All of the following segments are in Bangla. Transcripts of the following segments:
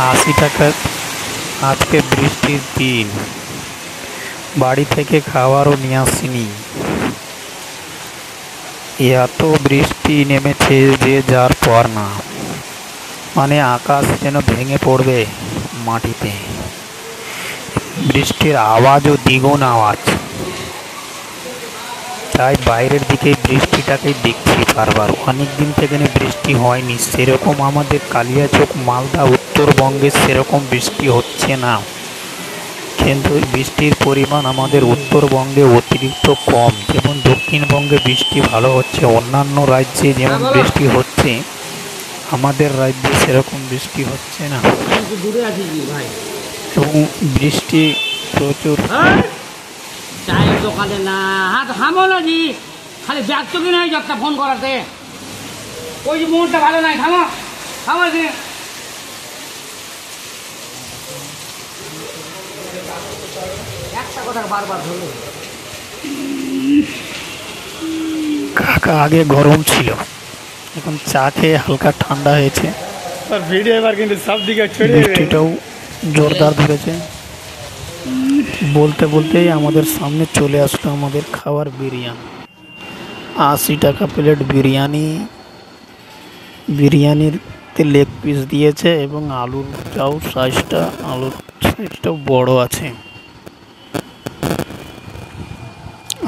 80 টাকা। আজকে বৃষ্টির দিন, বাড়ি থেকে খাবারও নিয়ে আসিনি। এত বৃষ্টি নেমেছে যে যার পর না, মানে আকাশ যেন ভেঙে পড়বে মাটিতে। বৃষ্টির আওয়াজও দ্বিগুণ আওয়াজ, তাই বাইরের দিকে বৃষ্টিটাকেই দেখছি বারবার। অনেক দিন থেকে বৃষ্টি হয়নি সেরকম, আমাদের কালিয়াচক মালদা উত্তরবঙ্গে সেরকম বৃষ্টি হচ্ছে না। কিন্তু বৃষ্টির পরিমাণ আমাদের উত্তরবঙ্গে অতিরিক্ত কম। যেমন দক্ষিণবঙ্গে বৃষ্টি ভালো হচ্ছে, অন্যান্য রাজ্যে যেমন বৃষ্টি হচ্ছে, আমাদের রাজ্যে সেরকম বৃষ্টি হচ্ছে না। এবং বৃষ্টি প্রচুর। চায়ের দোকানে না থামো না জি, খালি ব্যস্ত কিনা হয়ে যাচ্ছে ফোন করাতে। ওই যে মোড়টা ভালো নাই, থামো থামো যে। একটা কথা বারবার ধরো। কাকা আগে গরম ছিল, এখন চা খেয়ে হালকা ঠান্ডা হয়েছে। ভিডিও এবার কিন্তু সব দিকে ছড়িয়ে বৃষ্টিটাও জোরদার ধরেছে। বলতে বলতেই আমাদের সামনে চলে আসলো আমাদের খাবার বিরিয়ানি। 80 টাকা প্লেট বিরিয়ানি। বিরিয়ানিতে লেগ পিস দিয়েছে এবং আলুর সাইজটাও বড় আছে।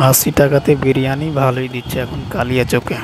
80 টাকাতে বিরিয়ানি ভালোই দিচ্ছে এখন কালিয়াচকে।